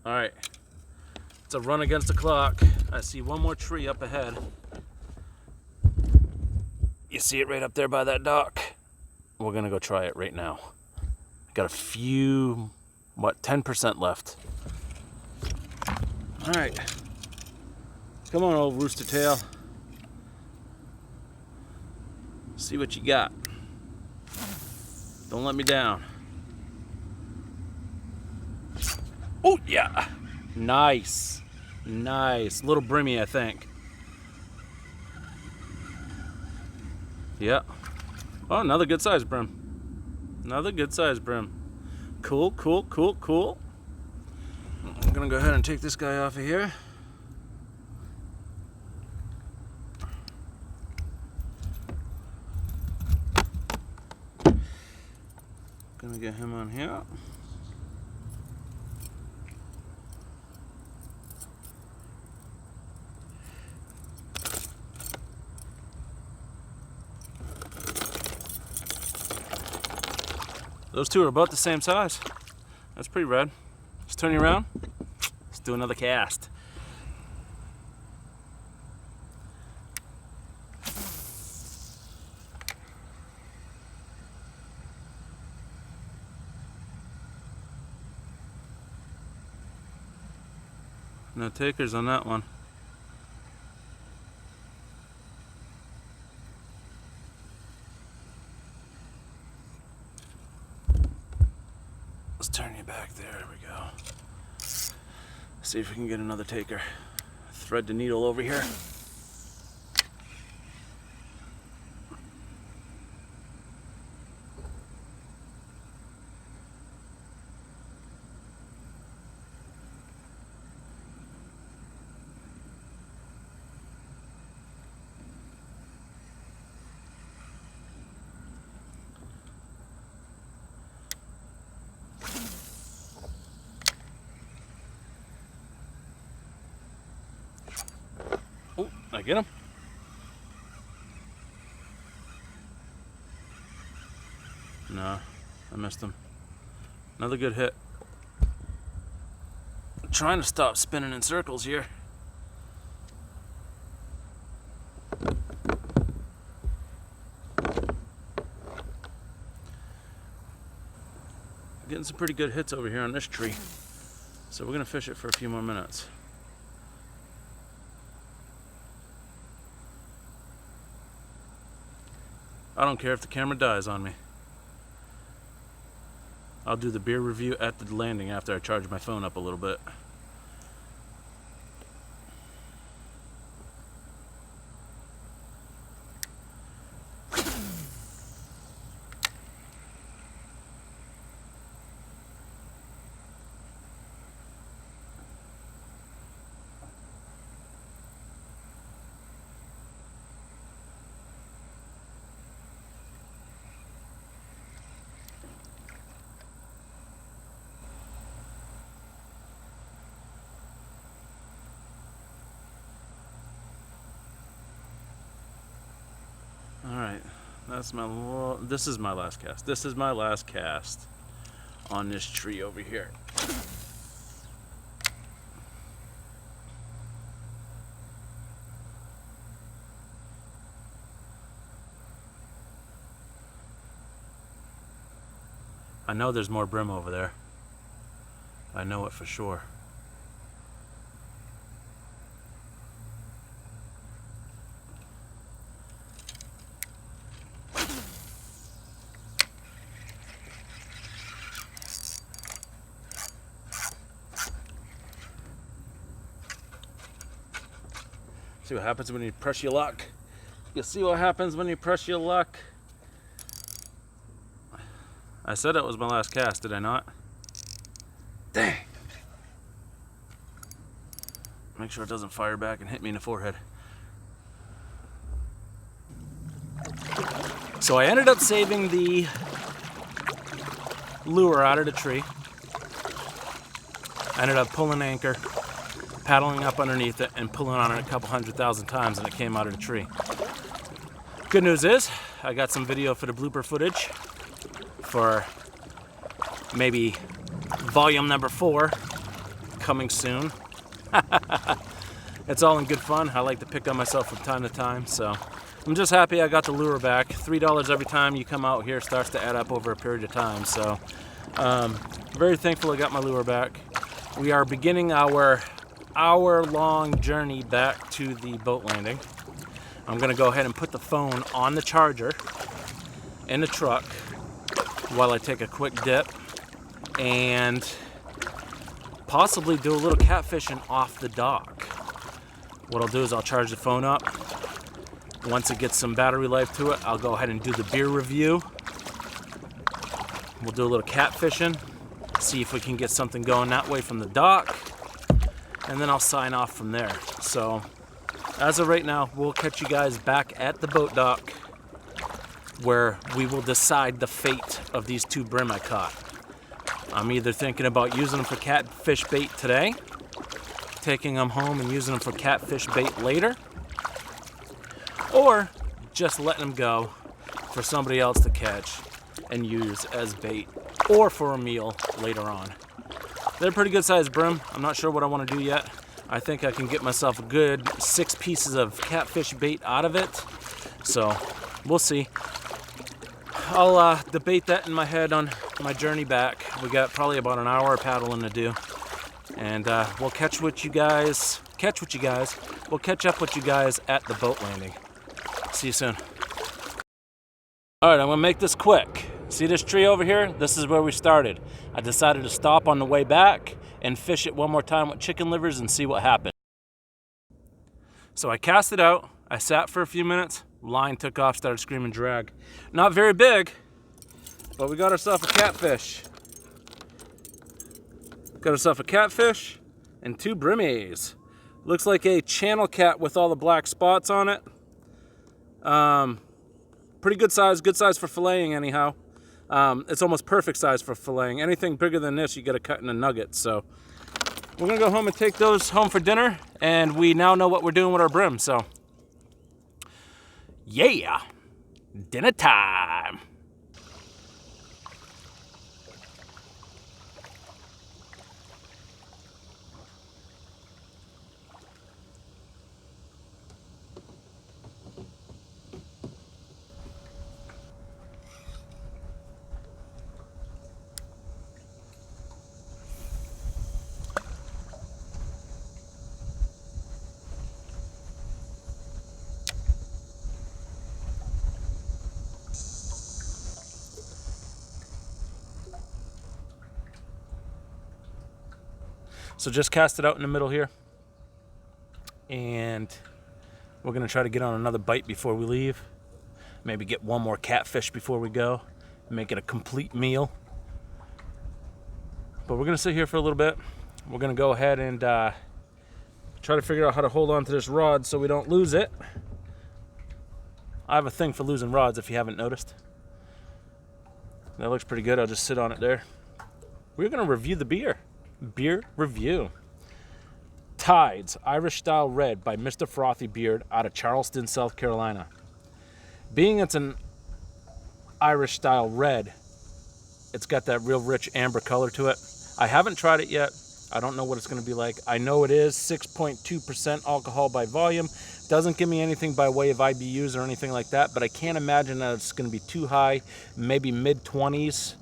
All right, it's a run against the clock. I see one more tree up ahead. You see it right up there by that dock? We're gonna go try it right now. Got a few, 10% left. All right, come on, old Rooster Tail. See what you got. Don't let me down. Oh, yeah. Nice. Nice. Little brimmy, I think. Yeah. Oh, another good size brim. Another good size brim. Cool, cool, cool, cool. I'm going to go ahead and take this guy off of here. Gonna get him on here. Those two are about the same size. That's pretty rad. Just turn you around. Let's do another cast. No takers on that one. Let's turn you back there. There we go. See if we can get another taker. Thread the needle over here. Oh, I get him. No, I missed him. Another good hit. I'm trying to stop spinning in circles here. Getting some pretty good hits over here on this tree. So we're gonna fish it for a few more minutes. I don't care if the camera dies on me. I'll do the beer review at the landing after I charge my phone up a little bit. Alright, this is my last cast. This is my last cast on this tree over here. I know there's more brim over there. I know it for sure. See what happens when you press your luck. You see what happens when you press your luck. I said it was my last cast, did I not? Dang! Make sure it doesn't fire back and hit me in the forehead. So I ended up saving the lure out of the tree. I ended up pulling anchor, paddling up underneath it, and pulling on it a couple 100,000 times, and it came out of the tree. Good news is, I got some video for the blooper footage for maybe volume number 4 coming soon. It's all in good fun. I like to pick on myself from time to time, so I'm just happy I got the lure back. $3 every time you come out here starts to add up over a period of time, so very thankful I got my lure back. We are beginning our hour-long journey back to the boat landing. I'm gonna go ahead and put the phone on the charger in the truck while I take a quick dip and possibly do a little catfishing off the dock. What I'll do is I'll charge the phone up. Once it gets some battery life to it, I'll go ahead and do the beer review. We'll do a little catfishing, see if we can get something going that way from the dock, and then I'll sign off from there. So as of right now, we'll catch you guys back at the boat dock where we will decide the fate of these 2 brim I caught. I'm either thinking about using them for catfish bait today, taking them home and using them for catfish bait later, or just letting them go for somebody else to catch and use as bait or for a meal later on. They're pretty good sized brim. I'm not sure what I want to do yet. I think I can get myself a good 6 pieces of catfish bait out of it. So we'll see. I'll debate that in my head on my journey back. We got probably about an hour of paddling to do. And we'll catch up with you guys at the boat landing. See you soon. All right, I'm gonna make this quick. See this tree over here? This is where we started. I decided to stop on the way back and fish it one more time with chicken livers and see what happened. So I cast it out, I sat for a few minutes, line took off, started screaming drag. Not very big, but we got ourselves a catfish. Got ourselves a catfish and 2 brimmies. Looks like a channel cat with all the black spots on it. Pretty good size for filleting anyhow. It's almost perfect size for filleting. Anything bigger than this, you gotta cut into nuggets. So we're gonna go home and take those home for dinner, and we now know what we're doing with our brim, so yeah, dinner time. So just cast it out in the middle here. And we're going to try to get on another bite before we leave. Maybe get one more catfish before we go. Make it a complete meal. But we're going to sit here for a little bit. We're going to go ahead and try to figure out how to hold on to this rod so we don't lose it. I have a thing for losing rods if you haven't noticed. That looks pretty good. I'll just sit on it there. We're going to review the beer. Beer review. Tides Irish Style Red by Mr. Frothy Beard out of Charleston, South Carolina. Being it's an Irish Style Red, it's got that real rich amber color to it. I haven't tried it yet. I don't know what it's going to be like. I know it is 6.2% alcohol by volume. Doesn't give me anything by way of IBUs or anything like that, but I can't imagine that it's going to be too high, maybe mid-20s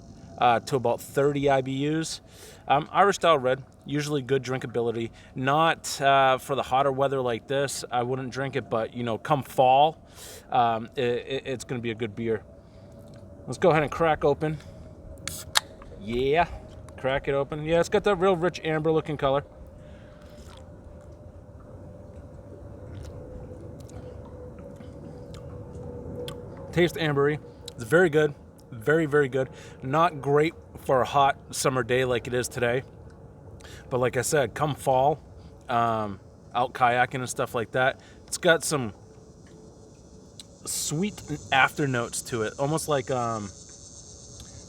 to about 30 IBUs. Irish Style Red, usually good drinkability. Not for the hotter weather like this. I wouldn't drink it, but, you know, come fall, it's going to be a good beer. Let's go ahead and crack open. Yeah. Crack it open. Yeah, it's got that real rich amber looking color. Taste ambery. It's very good. Very, very good. Not great for a hot summer day like it is today. But like I said, come fall, out kayaking and stuff like that, it's got some sweet after notes to it. Almost like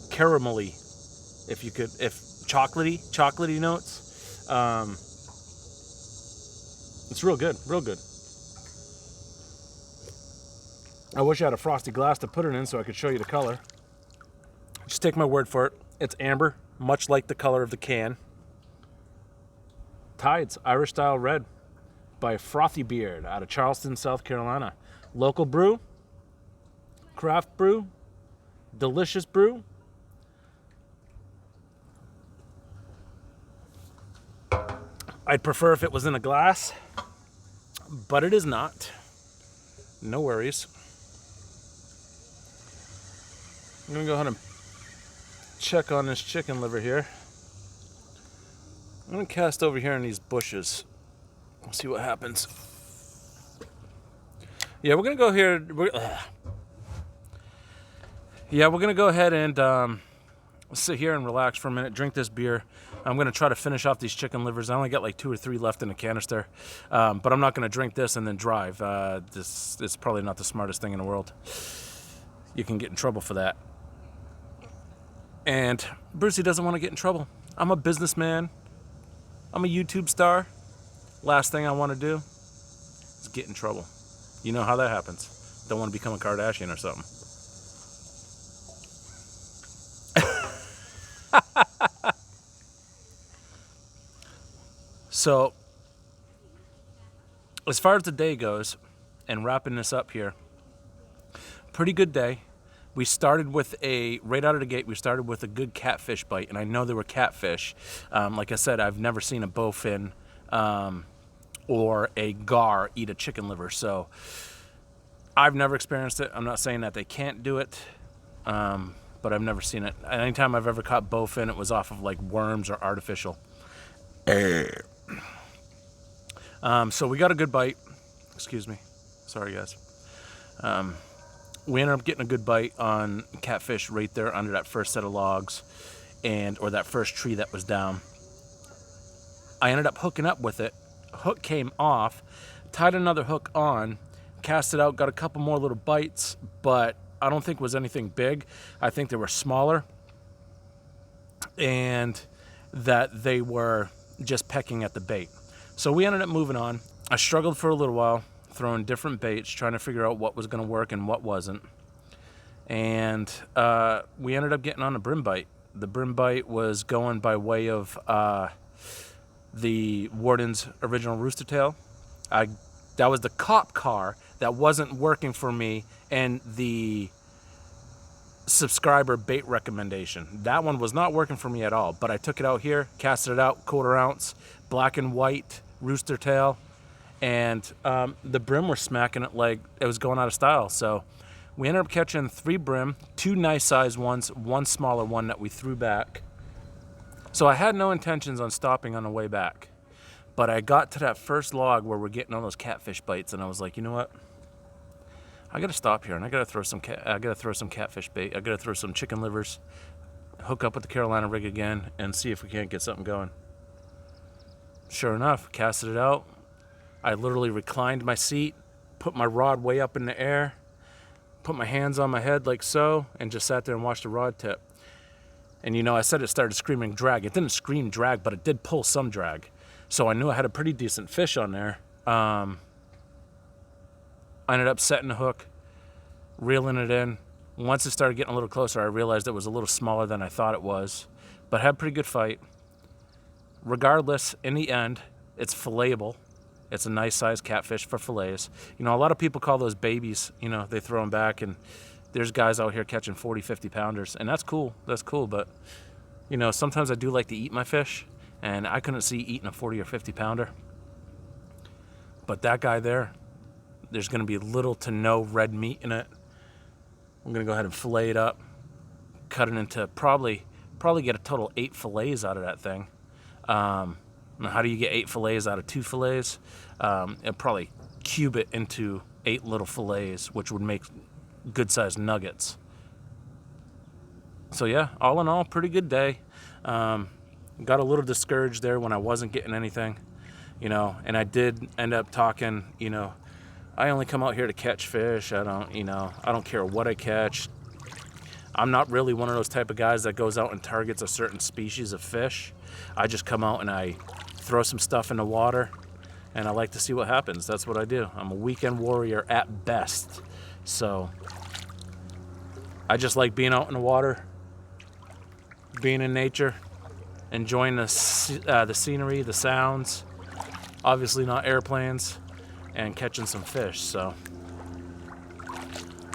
caramelly. If chocolatey notes. It's real good, real good. I wish I had a frosty glass to put it in so I could show you the color. Just take my word for it. It's amber, much like the color of the can. Tides Irish Style Red by Frothy Beard out of Charleston, South Carolina. Local brew, craft brew, delicious brew. I'd prefer if it was in a glass, but it is not. No worries. I'm going to go ahead and check on this chicken liver here. I'm going to cast over here in these bushes. We'll see what happens. Yeah, we're going to go here. Yeah, we're going to go ahead and sit here and relax for a minute, drink this beer. I'm going to try to finish off these chicken livers. I only got like 2 or 3 left in the canister, but I'm not going to drink this and then drive. This is probably not the smartest thing in the world. You can get in trouble for that. And Brucey doesn't want to get in trouble. I'm a businessman. I'm a YouTube star. Last thing I want to do is get in trouble. You know how that happens. Don't want to become a Kardashian or something. So, as far as the day goes, and wrapping this up here, pretty good day. We started with right out of the gate, we started with a good catfish bite, and I know there were catfish. Like I said, I've never seen a bowfin or a gar eat a chicken liver, so I've never experienced it. I'm not saying that they can't do it, but I've never seen it. Anytime I've ever caught bowfin, it was off of like worms or artificial. So we got a good bite. Excuse me. Sorry, guys. We ended up getting a good bite on catfish right there under that first set of logs or that first tree that was down. I ended up hooking up with it. Hook came off, tied another hook on, cast it out, got a couple more little bites, but I don't think it was anything big. I think they were smaller and that they were just pecking at the bait. So we ended up moving on. I struggled for a little while, throwing different baits, trying to figure out what was going to work and what wasn't. And we ended up getting on a brim bite. The brim bite was going by way of the Warden's original Rooster Tail. That was the cop car that wasn't working for me, and the subscriber bait recommendation. That one was not working for me at all, but I took it out here, casted it out, 1/4 ounce, black and white Rooster Tail, and the brim were smacking it like it was going out of style. So we ended up catching 3 brim, 2 nice sized ones, 1 smaller one that we threw back. So I had no intentions on stopping on the way back, but I got to that first log where we're getting all those catfish bites, and I was like, you know what? I gotta stop here, and I gotta throw some catfish bait. I gotta throw some chicken livers, hook up with the Carolina rig again, and see if we can't get something going. Sure enough, casted it out. I literally reclined my seat, put my rod way up in the air, put my hands on my head like so, and just sat there and watched the rod tip. And you know, I said it started screaming drag. It didn't scream drag, but it did pull some drag. So I knew I had a pretty decent fish on there. I ended up setting the hook, reeling it in. Once it started getting a little closer, I realized it was a little smaller than I thought it was, but had a pretty good fight. Regardless, in the end, it's filletable. It's a nice sized catfish for fillets. You know, a lot of people call those babies, you know, they throw them back, and there's guys out here catching 40, 50 pounders, and that's cool. That's cool, but, you know, sometimes I do like to eat my fish, and I couldn't see eating a 40 or 50 pounder. But that guy there's going to be little to no red meat in it. I'm going to go ahead and fillet it up, cut it into probably get a total 8 fillets out of that thing. Now, how do you get 8 fillets out of 2 fillets? It'll probably cube it into 8 little fillets, which would make good-sized nuggets. So yeah, all in all, pretty good day. Got a little discouraged there when I wasn't getting anything, you know, and I did end up talking, you know, I only come out here to catch fish. I don't care what I catch. I'm not really one of those type of guys that goes out and targets a certain species of fish. I just come out and I throw some stuff in the water, and I like to see what happens. That's what I do. I'm a weekend warrior at best. So I just like being out in the water, being in nature, enjoying the scenery, the sounds, obviously not airplanes, and catching some fish. So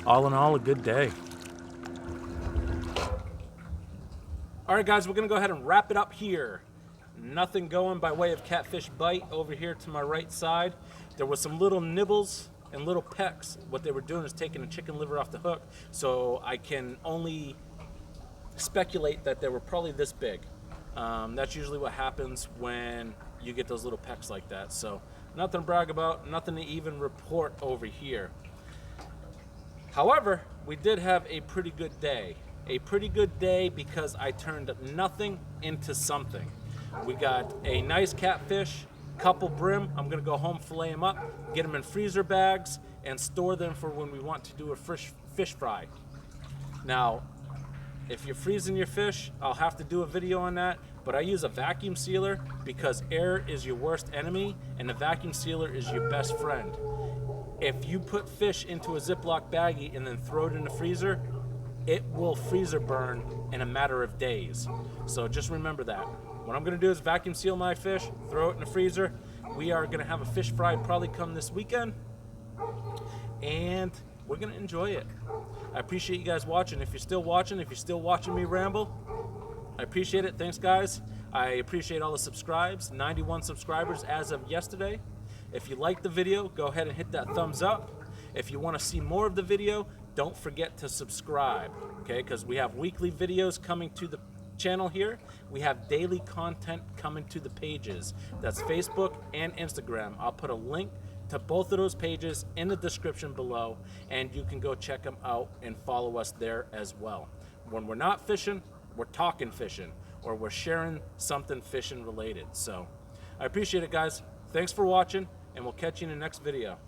all in all, a good day. All right, guys, we're gonna go ahead and wrap it up here. Nothing going by way of catfish bite over here to my right side. There was some little nibbles and little pecks. What they were doing is taking a chicken liver off the hook, so I can only speculate that they were probably this big. That's usually what happens when you get those little pecks like that. So nothing to brag about, nothing to even report over here. However, we did have a pretty good day. A pretty good day because I turned nothing into something. We got a nice catfish, couple brim. I'm gonna go home, fillet them up, get them in freezer bags, and store them for when we want to do a fish fry. Now, if you're freezing your fish, I'll have to do a video on that, but I use a vacuum sealer because air is your worst enemy and the vacuum sealer is your best friend. If you put fish into a Ziploc baggie and then throw it in the freezer, it will freezer burn in a matter of days. So just remember that. What I'm gonna do is vacuum seal my fish, throw it in the freezer. We are gonna have a fish fry probably come this weekend, and we're gonna enjoy it. I appreciate you guys watching. If you're still watching me ramble, I appreciate it. Thanks, guys. I appreciate all the subscribes, 91 subscribers as of yesterday. If you liked the video, go ahead and hit that thumbs up. If you wanna see more of the video, don't forget to subscribe, okay? Because we have weekly videos coming to the channel here. We have daily content coming to the pages. That's Facebook and Instagram. I'll put a link to both of those pages in the description below, and you can go check them out and follow us there as well. When we're not fishing, we're talking fishing, or we're sharing something fishing related. So I appreciate it, guys. Thanks for watching, and we'll catch you in the next video.